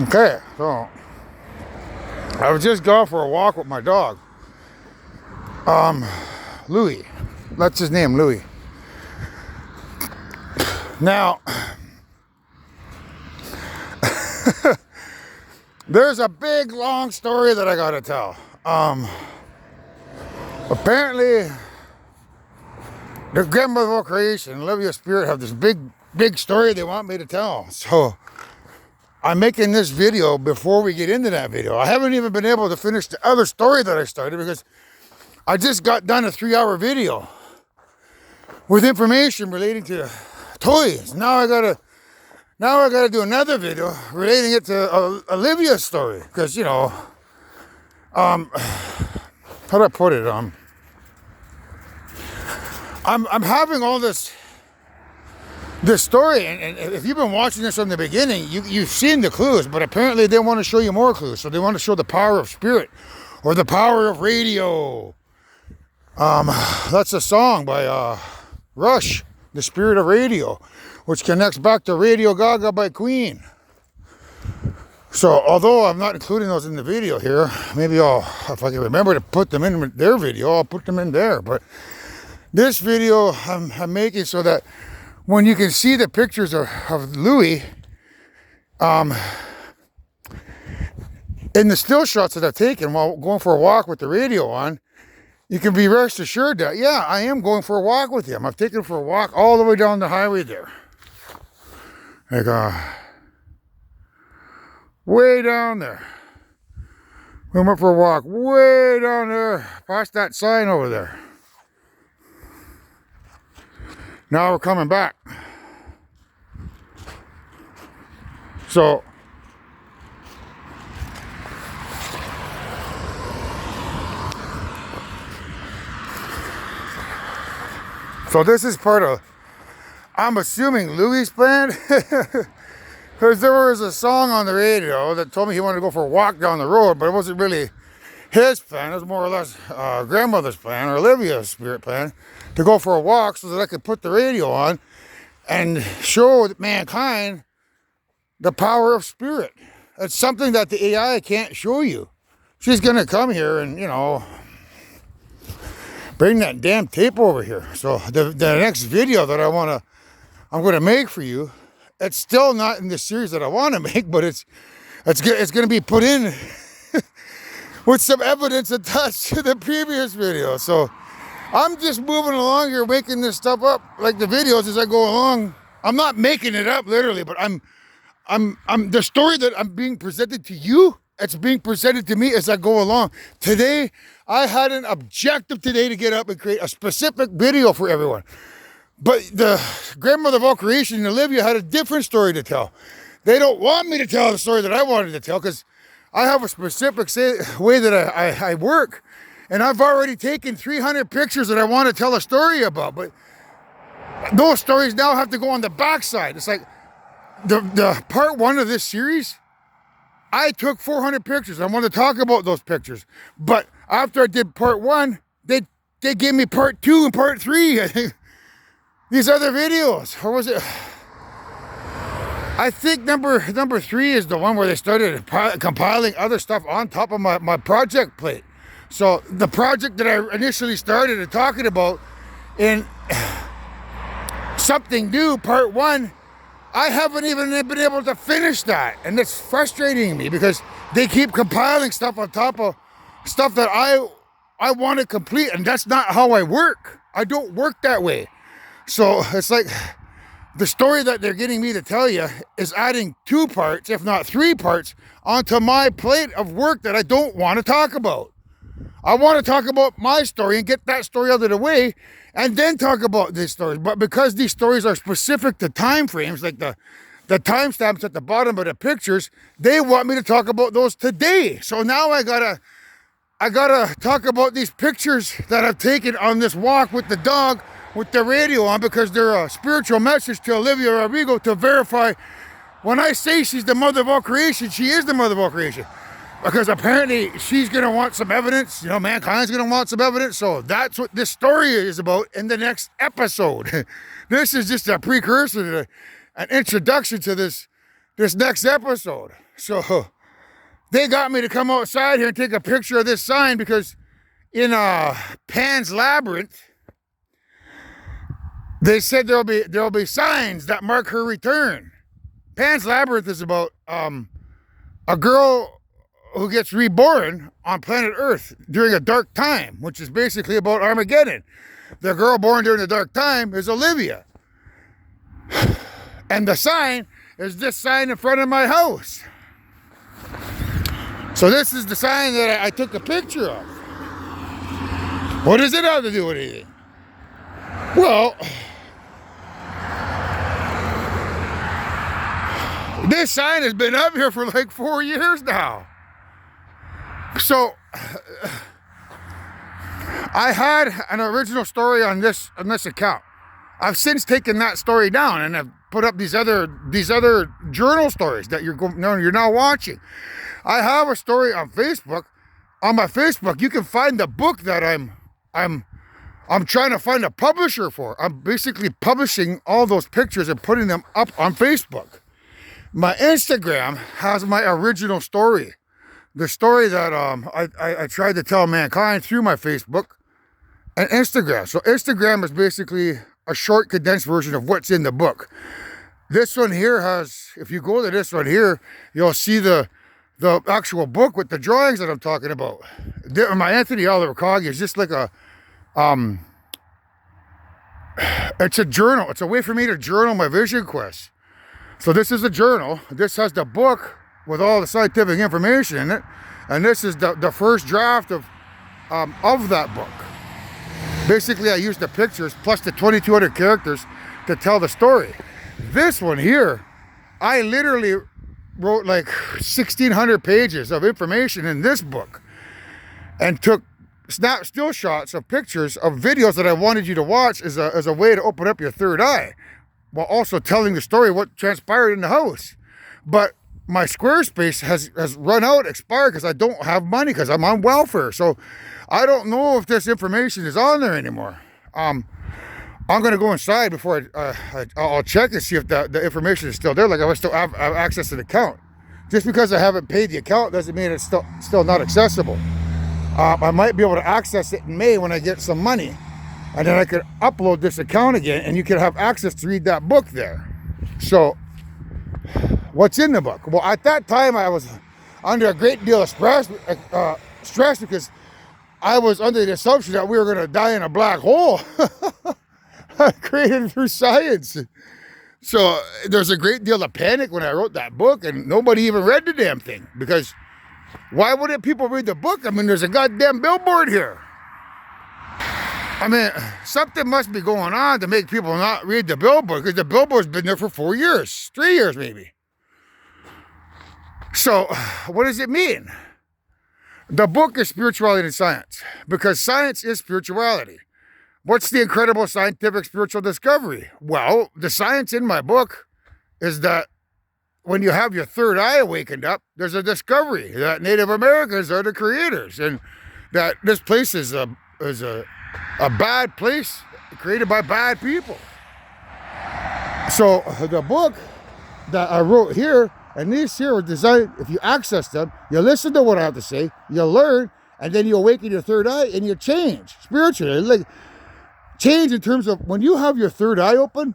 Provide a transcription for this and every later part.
Okay, so I was just going for a walk with my dog. Louis. That's his name, Louis. Now, there's a big, long story that I gotta tell. Apparently, the grandmother of all creation and Olivia Spirit have this big story they want me to tell. So, I'm making this video before we get into that video. I haven't even been able to finish the other story that I started because I just got done a 3-hour video with information relating to toys. Now I gotta do another video relating it to Olivia's story, because how do I put it? I'm having all this story, and if you've been watching this from the beginning, you've seen the clues, but apparently they want to show you more clues. So they want to show the power of spirit or the power of radio. That's a song by Rush, The Spirit of Radio, which connects back to Radio Gaga by Queen. So although I'm not including those in the video here, maybe if I can remember to put them in their video, I'll put them in there. But this video I'm making so that when you can see the pictures of Louis, in the still shots that I've taken while going for a walk with the radio on, you can be rest assured that, yeah, I am going for a walk with him. I've taken him for a walk all the way down the highway there. Like, way down there. We went for a walk way down there, past that sign over there. Now we're coming back. So this is part of, I'm assuming, Louis' plan. Because there was a song on the radio that told me he wanted to go for a walk down the road, but it wasn't really his plan. It was more or less grandmother's plan, or Olivia's spirit plan, to go for a walk so that I could put the radio on and show mankind the power of spirit. It's something that the AI can't show you. She's going to come here and, bring that damn tape over here. So the next video that I'm going to make for you, it's still not in the series that I want to make, but it's going to be put in with some evidence attached to the previous video. So I'm just moving along here, making this stuff up like the videos as I go along. I'm not making it up literally, but I'm the story that I'm being presented to you, it's being presented to me as I go along. Today, I had an objective today to get up and create a specific video for everyone. But the grandmother of all creation and Olivia had a different story to tell. They don't want me to tell the story that I wanted to tell because I have a specific way that I work. And I've already taken 300 pictures that I want to tell a story about. But those stories now have to go on the backside. It's like the part 1 of this series, I took 400 pictures. I want to talk about those pictures. But after I did part 1, they gave me part 2 and part 3. I think these other videos, or was it? I think number 3 is the one where they started compiling other stuff on top of my project plate. So the project that I initially started and talking about in Something New, part 1, I haven't even been able to finish that. And it's frustrating me because they keep compiling stuff on top of stuff that I want to complete. And that's not how I work. I don't work that way. So it's like the story that they're getting me to tell you is adding 2 parts, if not 3 parts, onto my plate of work that I don't want to talk about. I want to talk about my story and get that story out of the way and then talk about these stories. But because these stories are specific to time frames, like the timestamps at the bottom of the pictures, they want me to talk about those today. So now I gotta talk about these pictures that I've taken on this walk with the dog, with the radio on, because they're a spiritual message to Olivia Rodrigo to verify when I say she's the mother of all creation, she is the mother of all creation. Because apparently she's going to want some evidence, mankind's going to want some evidence. So that's what this story is about in the next episode. This is just a precursor to an introduction to this this next episode. So they got me to come outside here and take a picture of this sign because in Pan's Labyrinth, they said there'll be signs that mark her return. Pan's Labyrinth is about a girl who gets reborn on planet Earth during a dark time, which is basically about Armageddon. The girl born during the dark time is Olivia. And the sign is this sign in front of my house. So this is the sign that I took a picture of. What does it have to do with anything? Well, this sign has been up here for like 4 years now. So I had an original story on this account. I've since taken that story down and I've put up these other journal stories that you're now watching. I have a story on Facebook. On my Facebook, you can find the book that I'm trying to find a publisher for. I'm basically publishing all those pictures and putting them up on Facebook. My Instagram has my original story. The story that I tried to tell mankind through my Facebook and Instagram. So Instagram is basically a short condensed version of what's in the book. This one here has, if you go to this one here, you'll see the actual book with the drawings that I'm talking about. My Anthony Oliver Coggy is just like it's a journal. It's a way for me to journal my vision quest. So this is a journal. This has the book with all the scientific information in it. And this is the first draft of that book. Basically, I used the pictures plus the 2,200 characters to tell the story. This one here, I literally wrote like 1,600 pages of information in this book and took still shots of pictures of videos that I wanted you to watch as a way to open up your third eye, while also telling the story of what transpired in the house. But my Squarespace has run out, expired, because I don't have money, because I'm on welfare. So I don't know if this information is on there anymore. I'm going to go inside before I'll check and see if the information is still there, like I still have access to the account. Just because I haven't paid the account doesn't mean it's still not accessible. I might be able to access it in May when I get some money. And then I could upload this account again and you could have access to read that book there. So, what's in the book? Well, at that time I was under a great deal of stress because I was under the assumption that we were going to die in a black hole created through science. So there's a great deal of panic when I wrote that book, and nobody even read the damn thing, because why wouldn't people read the book? I mean, there's a goddamn billboard here. I mean, something must be going on to make people not read the billboard, because the billboard's been there for 4 years, 3 years maybe. So what does it mean? The book is Spirituality and Science, because science is spirituality. What's the incredible scientific spiritual discovery? Well, the science in my book is that when you have your third eye awakened up, there's a discovery that Native Americans are the creators, and that this place is a bad place created by bad people. So the book that I wrote here, and these here were designed, if you access them, you listen to what I have to say, you learn, and then you awaken your third eye and you change spiritually. Like, change in terms of when you have your third eye open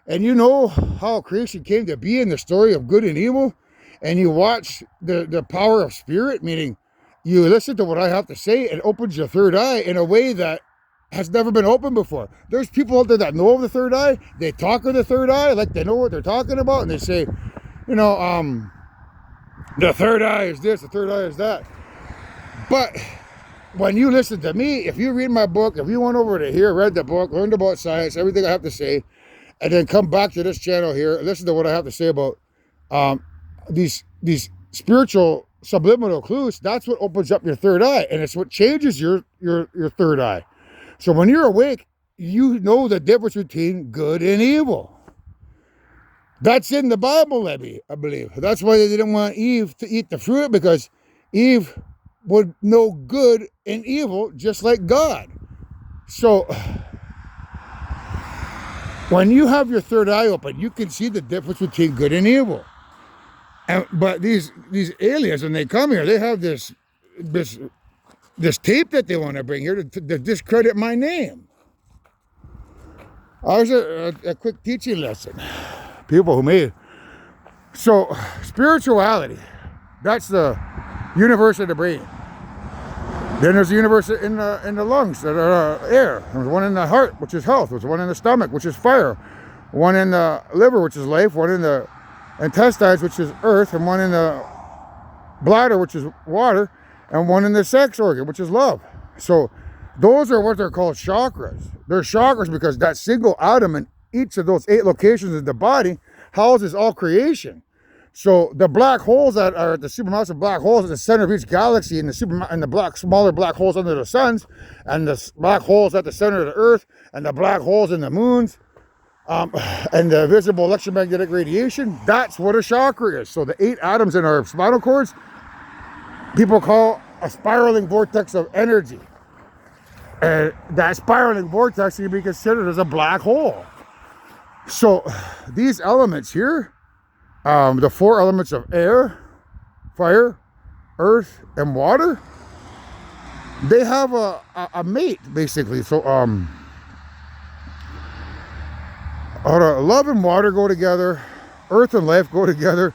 and you know how creation came to be in the story of good and evil, and you watch the power of spirit, meaning you listen to what I have to say, it opens your third eye in a way that has never been opened before. There's people out there that know of the third eye, they talk of the third eye, like they know what they're talking about, and they say, you know, the third eye is this, the third eye is that. But when you listen to me, if you read my book, if you went over to here, read the book, learned about science, everything I have to say, and then come back to this channel here, listen to what I have to say about these spiritual subliminal clues, that's what opens up your third eye, and it's what changes your third eye. So when you're awake, you know the difference between good and evil. That's in the Bible, I believe. That's why they didn't want Eve to eat the fruit, because Eve would know good and evil just like God. So when you have your third eye open, you can see the difference between good and evil. But these aliens, when they come here, they have this tape that they want to bring here to discredit my name. I was a quick teaching lesson. People who made. So, spirituality, that's the universe of the brain. Then there's the universe in the lungs, that are air. There's one in the heart, which is health. There's one in the stomach, which is fire. One in the liver, which is life. One in the intestines, which is earth. And one in the bladder, which is water. And one in the sex organ, which is love. So those are what they're called chakras. They're chakras because that single atom in each of those 8 locations in the body houses all creation. So the black holes that are the supermassive black holes at the center of each galaxy, and the smaller black holes under the suns, and the black holes at the center of the Earth, and the black holes in the moons, and the visible electromagnetic radiation, that's what a chakra is. So the 8 atoms in our spinal cords, people call a spiraling vortex of energy. That spiraling vortex can be considered as a black hole. So these elements here, the 4 elements of air, fire, earth, and water, they have a mate, basically. So love and water go together, earth and life go together,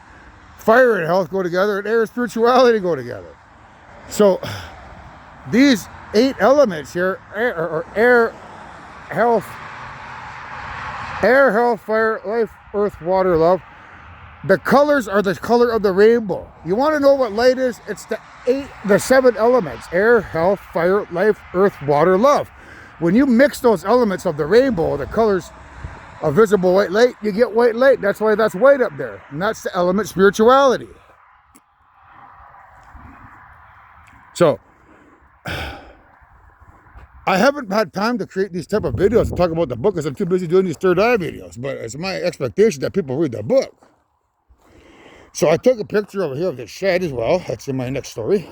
fire and health go together, and air and spirituality go together. So these 8 elements here, air, health, fire, life, earth, water, love. The colors are the color of the rainbow. You want to know what light is? It's the 7 elements: air, health, fire, life, earth, water, love. When you mix those elements of the rainbow, the colors of visible white light, you get white light. That's why that's white up there. And that's the element spirituality. So I haven't had time to create these type of videos to talk about the book because I'm too busy doing these third eye videos. But it's my expectation that people read the book. So I took a picture over here of the shed as well. That's in my next story.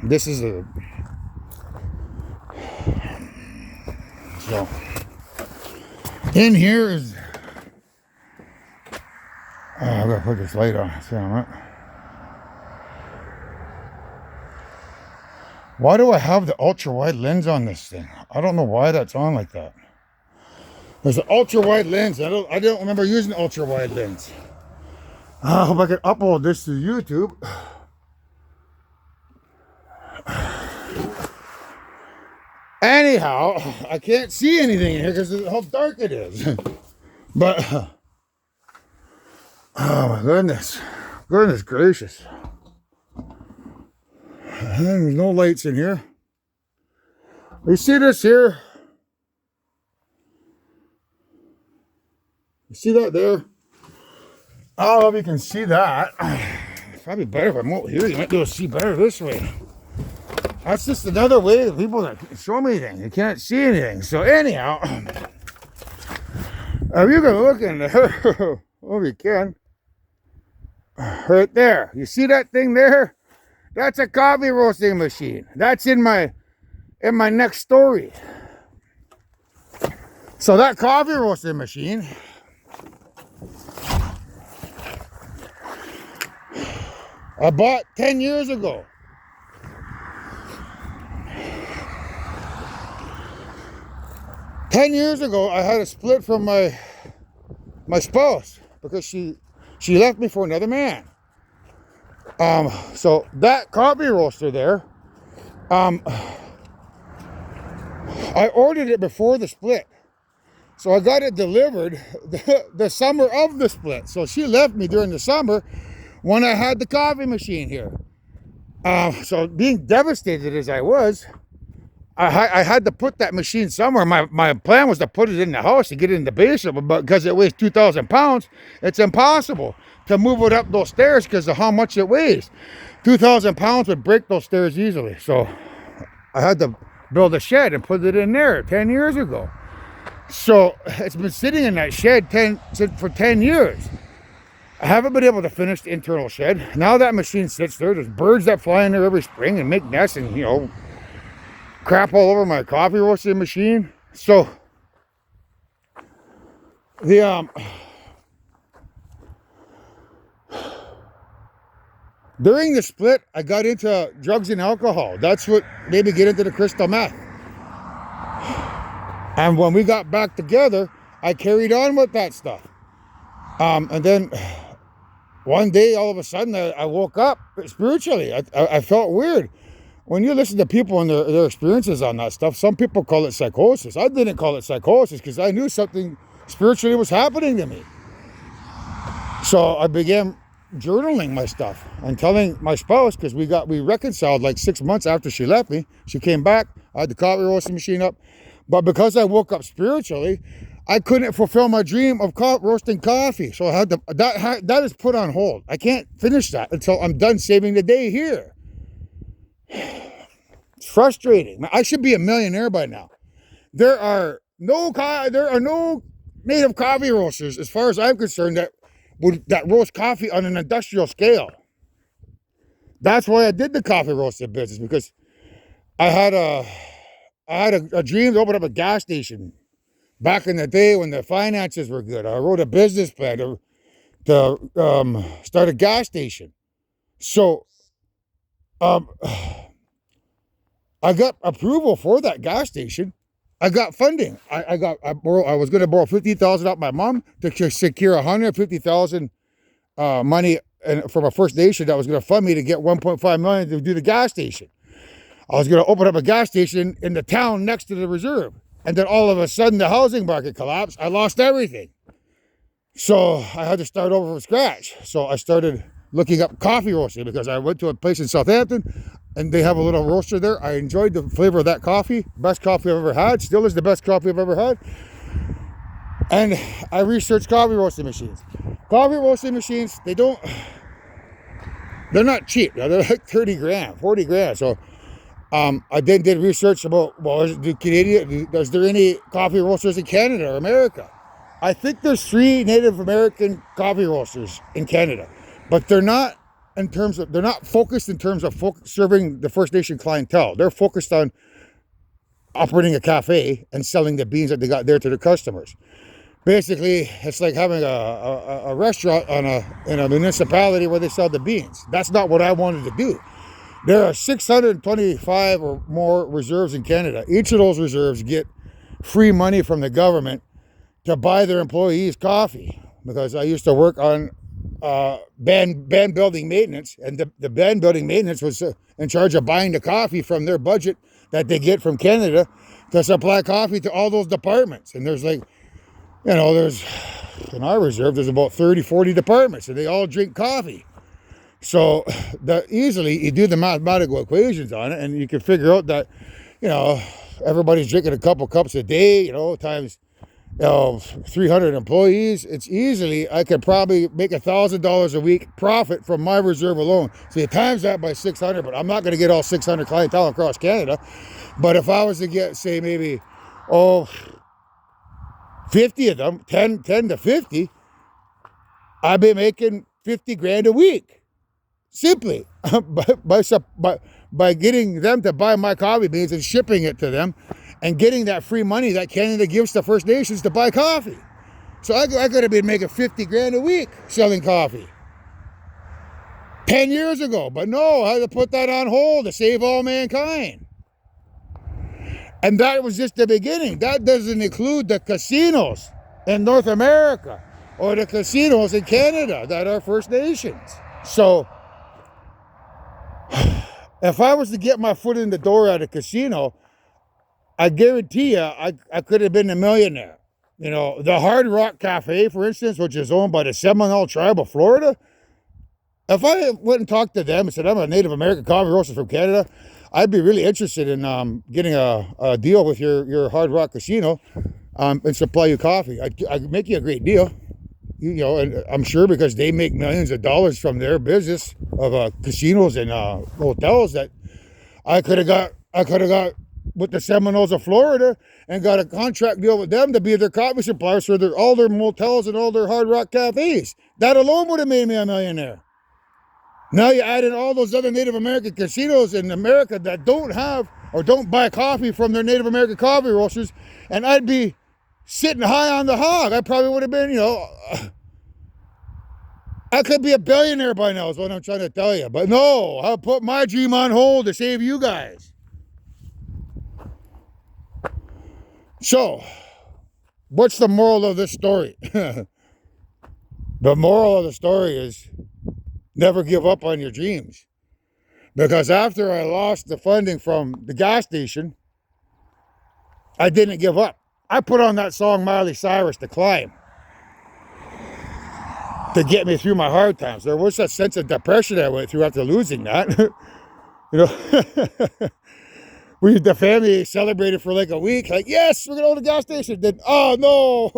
This is so in here is, I gotta put this light on. See how much. Why do I have the ultra wide lens on this thing? I don't know why that's on like that. There's an ultra wide lens. I don't remember using the ultra wide lens. I hope I can upload this to YouTube. Anyhow, I can't see anything in here because of how dark it is. But oh my goodness gracious. And there's no lights in here. You see this here? You see that there? I don't know if you can see that. It's probably better if I'm out here. You might be able to see better this way. That's just another way of people that show me things. You can't see anything. So anyhow, if you can look in there, well, you can. Right there. You see that thing there? That's a coffee roasting machine. That's in my next story. So that coffee roasting machine, I bought 10 years ago. Ten years ago, I had a split from my spouse because she left me for another man. So that coffee roaster there, I ordered it before the split. So I got it delivered the summer of the split. So she left me during the summer when I had the coffee machine here. So being devastated as I was, I had to put that machine somewhere. My plan was to put it in the house to get it in the basement, but because it weighs 2,000 pounds, it's impossible to move it up those stairs because of how much it weighs. 2,000 pounds would break those stairs easily. So I had to build a shed and put it in there 10 years ago. So it's been sitting in that shed for 10 years. I haven't been able to finish the internal shed. Now that machine sits there. There's birds that fly in there every spring and make nests and, crap all over my coffee roasting machine. So the During the split, I got into drugs and alcohol. That's what made me get into the crystal meth. And when we got back together, I carried on with that stuff. And then one day, all of a sudden, I woke up spiritually. I felt weird. When you listen to people and their experiences on that stuff, some people call it psychosis. I didn't call it psychosis because I knew something spiritually was happening to me. So I began journaling my stuff and telling my spouse, because we reconciled like 6 months after she left me. She came back. I had the coffee roasting machine up. But because I woke up spiritually, I couldn't fulfill my dream of roasting coffee. So I had to, that is put on hold. I can't finish that until I'm done saving the day here. It's frustrating. I should be a millionaire by now. There are no native coffee roasters, as far as I'm concerned, that roast coffee on an industrial scale. That's why I did the coffee roasting business, because I had a dream to open up a gas station back in the day when the finances were good. I wrote a business plan to start a gas station. So I got approval for that gas station. I got funding. I was going to borrow $50,000 off my mom to secure $150,000 money from a First Nation that was going to fund me to get $1.5 million to do the gas station. I was going to open up a gas station in the town next to the reserve. And then all of a sudden the housing market collapsed. I lost everything. So I had to start over from scratch. So I started looking up coffee roasting, because I went to a place in Southampton and they have a little roaster there. I enjoyed the flavor of that coffee. Best coffee I've ever had. Still is the best coffee I've ever had. And I researched coffee roasting machines. Coffee roasting machines, they're not cheap. They're like 30 grand, 40 grand. So I then did research about, well, is there any coffee roasters in Canada or America? I think there's 3 Native American coffee roasters in Canada, but they're not focused in terms of serving the First Nation clientele. They're focused on operating a cafe and selling the beans that they got there to the customers. Basically, it's like having a restaurant in a municipality where they sell the beans. That's not what I wanted to do. There are 625 or more reserves in Canada. Each of those reserves get free money from the government to buy their employees coffee, because I used to work on band building maintenance, and the band building maintenance was in charge of buying the coffee from their budget that they get from Canada to supply coffee to all those departments. And there's like, there's in our reserve, there's about 30, 40 departments, and they all drink coffee. So easily you do the mathematical equations on it, and you can figure out that, everybody's drinking a couple cups a day, times 300 employees. It's easily, I could probably make $1,000 a week profit from my reserve alone. So you times that by 600, but I'm not going to get all 600 clientele across Canada. But if I was to get, say, maybe 50 of them, 10 to 50, I'd be making 50 grand a week. Simply by getting them to buy my coffee beans and shipping it to them, and getting that free money that Canada gives to First Nations to buy coffee. So I could have been making 50 grand a week selling coffee 10 years ago. But no, I had to put that on hold to save all mankind. And that was just the beginning. That doesn't include the casinos in North America or the casinos in Canada that are First Nations. So if I was to get my foot in the door at a casino, I guarantee you I could have been a millionaire. The Hard Rock Cafe, for instance, which is owned by the Seminole Tribe of Florida, if I went and talked to them and said, I'm a Native American coffee roaster from Canada, I'd be really interested in getting a deal with your Hard Rock Casino and supply you coffee. I'd make you a great deal. And I'm sure because they make millions of dollars from their business of casinos and hotels, that I could have got with the Seminoles of Florida and got a contract deal with them to be their coffee suppliers for all their motels and all their Hard Rock cafes. That alone would have made me a millionaire. Now you add in all those other Native American casinos in America that don't have or don't buy coffee from their Native American coffee roasters, and I'd be sitting high on the hog. I probably would have been, I could be a billionaire by now is what I'm trying to tell you. But no, I'll put my dream on hold to save you guys. So, what's the moral of this story? The moral of the story is never give up on your dreams. Because after I lost the funding from the gas station, I didn't give up. I put on that song Miley Cyrus to climb to get me through my hard times. There was a sense of depression I went through after losing that. You know, the family celebrated for like a week. Like, yes, we're going to own a gas station. Then, oh, no,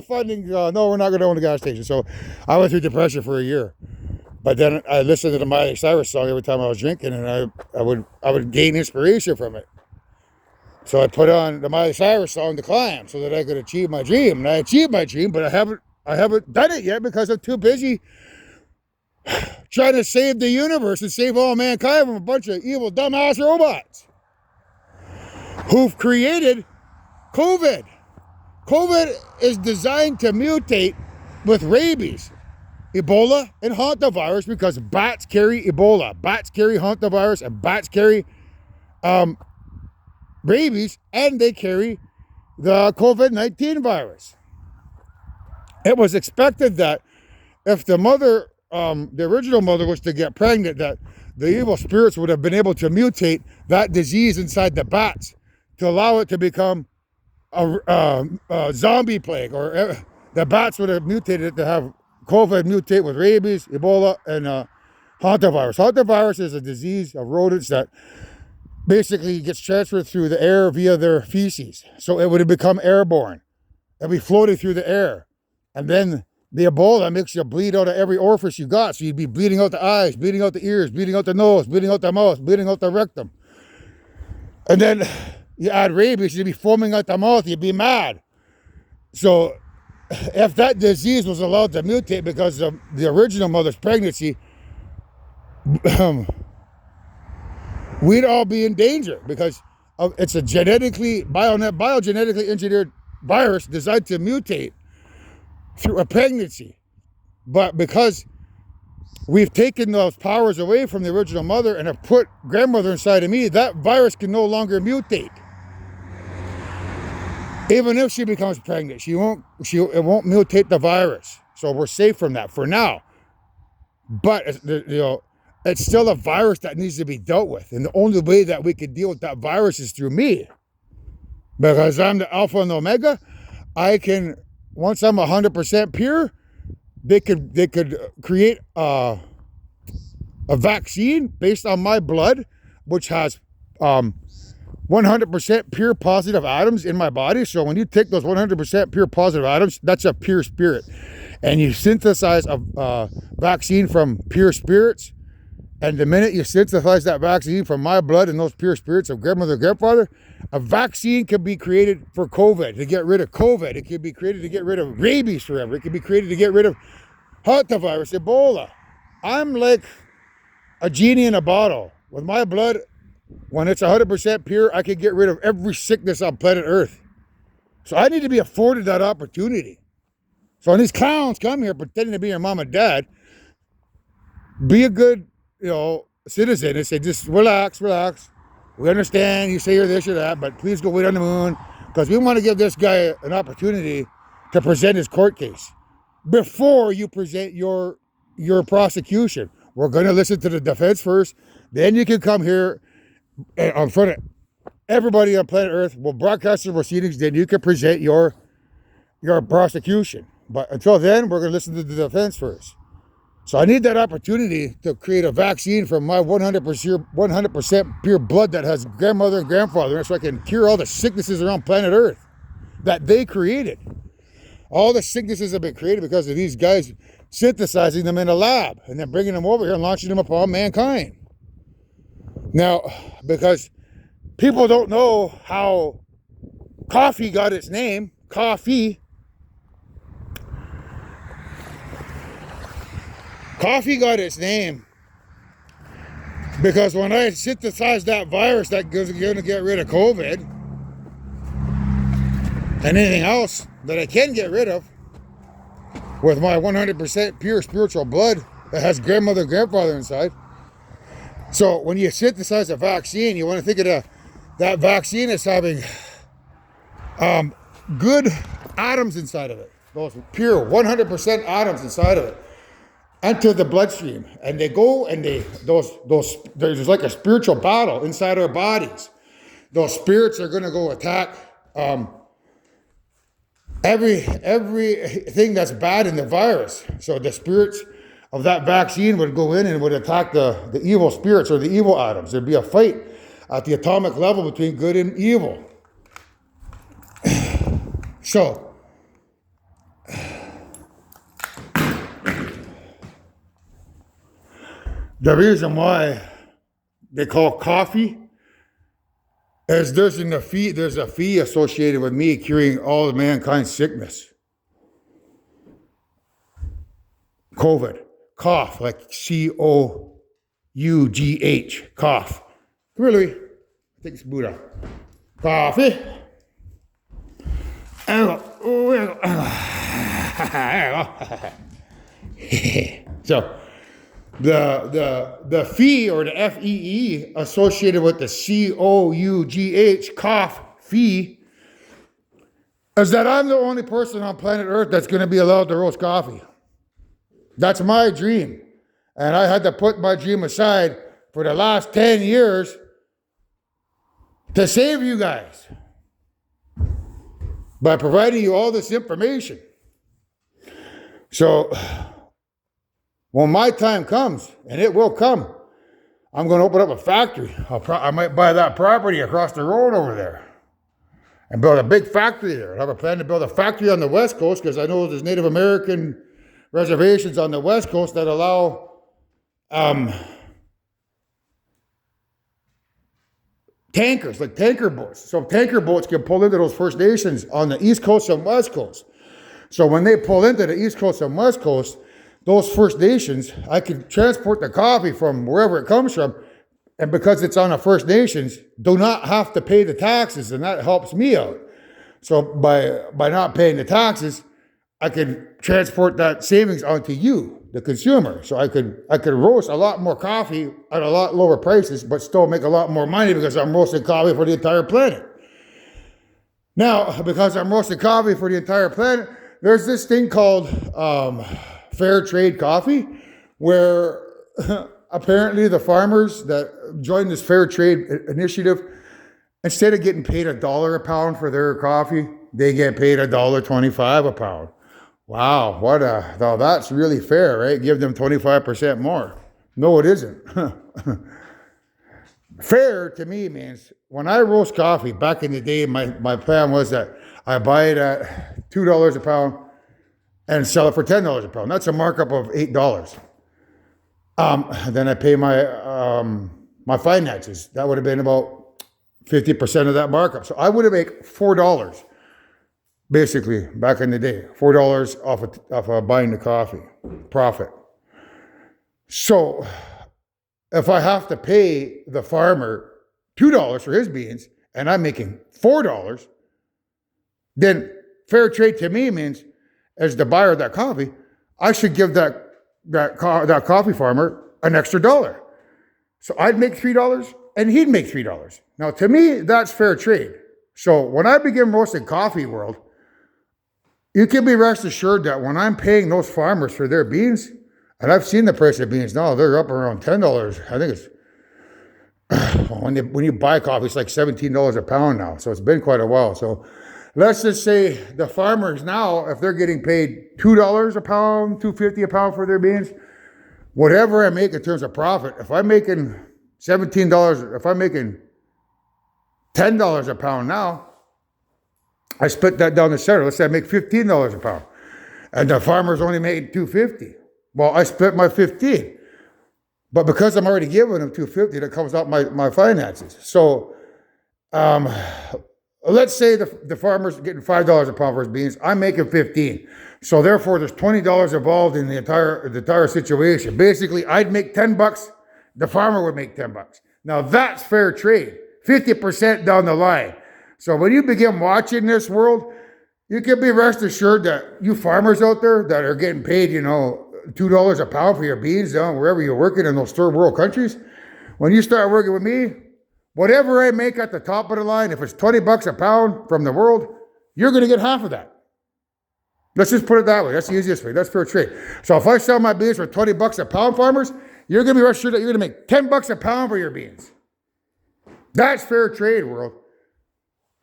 funding. No, we're not going to own a gas station. So I went through depression for a year. But then I listened to the Miley Cyrus song every time I was drinking, and I would gain inspiration from it. So I put on the Miley Cyrus song to climb so that I could achieve my dream. And I achieved my dream, but I haven't done it yet because I'm too busy trying to save the universe and save all mankind from a bunch of evil dumbass robots who've created COVID. COVID is designed to mutate with rabies, Ebola, and hantavirus because bats carry Ebola, bats carry hantavirus, and bats carry rabies, and they carry the COVID-19 virus. It was expected that if the mother, the original mother was to get pregnant, that the evil spirits would have been able to mutate that disease inside the bats to allow it to become a zombie plague, or the bats would have mutated it to have COVID mutate with rabies, Ebola, and hantavirus. Hantavirus is a disease of rodents that basically gets transferred through the air via their feces. So it would have become airborne. It'd be floating through the air. And then the Ebola makes you bleed out of every orifice you got. So you'd be bleeding out the eyes, bleeding out the ears, bleeding out the nose, bleeding out the mouth, bleeding out the rectum. And then you add rabies, you'd be foaming out the mouth, you'd be mad. So if that disease was allowed to mutate because of the original mother's pregnancy, we'd all be in danger because it's a biogenetically engineered virus designed to mutate through a pregnancy. But because we've taken those powers away from the original mother and have put grandmother inside of me, that virus can no longer mutate. Even if she becomes pregnant, it won't mutate the virus. So we're safe from that for now. But it's still a virus that needs to be dealt with. And the only way that we can deal with that virus is through me. Because I'm the alpha and the omega, I can, once I'm 100% pure, they could create a vaccine based on my blood, which has 100% pure positive atoms in my body. So when you take those 100% pure positive atoms, that's a pure spirit. And you synthesize a vaccine from pure spirits. And the minute you synthesize that vaccine from my blood and those pure spirits of grandmother and grandfather, a vaccine can be created for COVID, to get rid of COVID. It can be created to get rid of rabies forever. It can be created to get rid of hantavirus, Ebola. I'm like a genie in a bottle. With my blood, when it's 100% pure, I can get rid of every sickness on planet Earth. So I need to be afforded that opportunity. So when these clowns come here pretending to be your mom and dad, be a good, citizen and say, just relax. We understand you say you're this or that, but please go wait on the moon because we want to give this guy an opportunity to present his court case before you present your prosecution. We're going to listen to the defense first. Then you can come here in front of everybody on planet Earth. We'll broadcast the proceedings. Then you can present your prosecution. But until then, we're going to listen to the defense first. So I need that opportunity to create a vaccine from my 100% pure blood that has grandmother and grandfather, so I can cure all the sicknesses around planet Earth that they created. All the sicknesses have been created because of these guys synthesizing them in a lab and then bringing them over here and launching them upon mankind. Now, because people don't know how coffee got its name, Coffee got its name because when I synthesized that virus that goes going to get rid of COVID and anything else that I can get rid of, with my 100% pure spiritual blood that has grandmother and grandfather inside. So when you synthesize a vaccine, you want to think of that vaccine as having good atoms inside of it. Those pure 100% atoms inside of it enter the bloodstream, and they go and there's like a spiritual battle inside our bodies. Those spirits are going to go attack everything that's bad in the virus. So the spirits of that vaccine would go in and would attack the evil spirits or the evil atoms. There'd be a fight at the atomic level between good and evil. So the reason why they call coffee is there's a fee associated with me curing all of mankind's sickness. COVID, cough, like COUGH, cough. Really? I think it's Buddha. Coffee. So the fee or the FEE associated with the COUGH, cough, fee, is that I'm the only person on planet Earth that's going to be allowed to roast coffee. That's my dream. And I had to put my dream aside for the last 10 years to save you guys by providing you all this information. So when my time comes, and it will come, I'm going to open up a factory. I might buy that property across the road over there and build a big factory there. I have a plan to build a factory on the West Coast because I know there's Native American reservations on the West Coast that allow tankers, like tanker boats. So tanker boats can pull into those First Nations on the East Coast and West Coast. So when they pull into the East Coast and West Coast, those First Nations, I could transport the coffee from wherever it comes from, and because it's on the First Nations, do not have to pay the taxes, and that helps me out. So by not paying the taxes, I could transport that savings onto you, the consumer. So I could roast a lot more coffee at a lot lower prices, but still make a lot more money because I'm roasting coffee for the entire planet. Now, because I'm roasting coffee for the entire planet, there's this thing called fair trade coffee, where apparently the farmers that joined this fair trade initiative, instead of getting paid $1 a pound for their coffee, they get paid $1.25 a pound. Wow, now that's really fair, right? Give them 25% more. No, it isn't. Fair to me means when I roast coffee back in the day, my plan was that I buy it at $2 a pound and sell it for $10 a pound. That's a markup of $8. Then I pay my finances. That would have been about 50% of that markup. So I would have made $4, basically, back in the day. $4 off of buying the coffee, profit. So if I have to pay the farmer $2 for his beans, and I'm making $4, then fair trade to me means, as the buyer of that coffee, I should give that coffee farmer an extra $1. So I'd make $3 and he'd make $3. Now to me, that's fair trade. So when I begin roasting coffee world, you can be rest assured that when I'm paying those farmers for their beans, and I've seen the price of beans now, they're up around $10. I think it's, when you buy coffee, it's like $17 a pound now. So it's been quite a while. So let's just say the farmers now, if they're getting paid $2 a pound, $2.50 a pound for their beans, whatever I make in terms of profit, if I'm making $17, if I'm making $10 a pound now, I split that down the center. Let's say I make $15 a pound, and the farmers only made $2.50. Well, I split my 15, but because I'm already giving them $2.50, that comes out my finances. So, let's say the farmer's getting $5 a pound for his beans. I'm making 15. So therefore, there's $20 involved in the entire situation. Basically, I'd make $10. The farmer would make $10. Now that's fair trade. 50% down the line. So when you begin watching this world, You can be rest assured that you farmers out there that are getting paid, $2 a pound for your beans down wherever you're working in those third world countries, when you start working with me, whatever I make at the top of the line, if it's 20 bucks a pound from the world, you're going to get half of that. Let's just put it that way. That's the easiest way. That's fair trade. So if I sell my beans for 20 bucks a pound, farmers, you're going to be rest assured that you're going to make 10 bucks a pound for your beans. That's fair trade, world.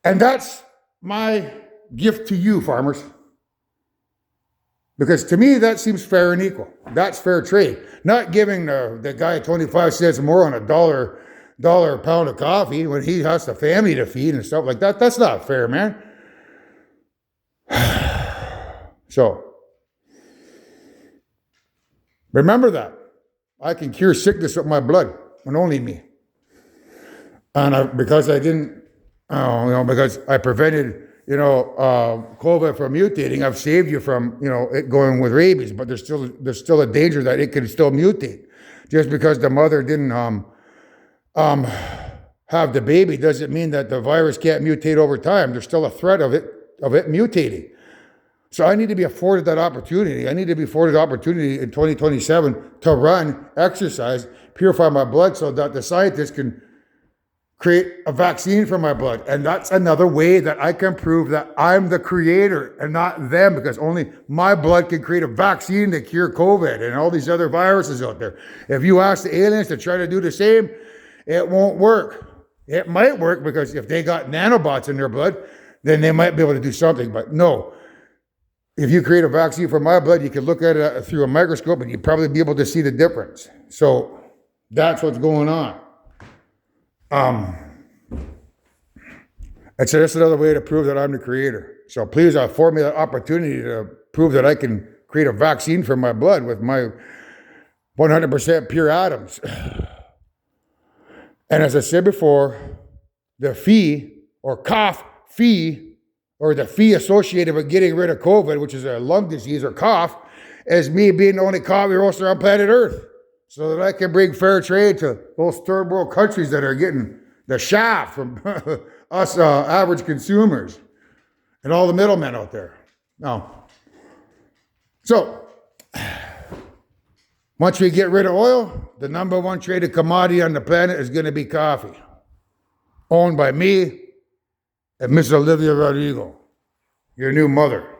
And that's my gift to you, farmers. Because to me, that seems fair and equal. That's fair trade. Not giving the guy 25 cents more on a dollar a pound of coffee when he has a family to feed and stuff like that. That's not fair, man. So, remember that. I can cure sickness with my blood, and only me. And because I didn't, because I prevented, COVID from mutating, I've saved you from, it going with rabies, but there's still a danger that it can still mutate. Just because the mother didn't have the baby doesn't mean that the virus can't mutate over time. There's still a threat of it mutating. So I need to be afforded that opportunity. I need to be afforded the opportunity in 2027 to run, exercise, purify my blood so that the scientists can create a vaccine for my blood. And that's another way that I can prove that I'm the creator and not them, because only my blood can create a vaccine to cure COVID and all these other viruses out there. If you ask the aliens to try to do the same, it won't work. It might work because if they got nanobots in their blood, then they might be able to do something, but no. If you create a vaccine for my blood, you can look at it through a microscope and you'd probably be able to see the difference. So that's what's going on. And so that's another way to prove that I'm the creator. So please afford me the opportunity to prove that I can create a vaccine for my blood with my 100% pure atoms. And as I said before, the fee or cough fee, or the fee associated with getting rid of COVID, which is a lung disease or cough, is me being the only coffee roaster on planet Earth, so that I can bring fair trade to those third world countries that are getting the shaft from us average consumers and all the middlemen out there. Now, so once we get rid of oil, the number one traded commodity on the planet is going to be coffee, owned by me and Miss Olivia Rodrigo, your new mother.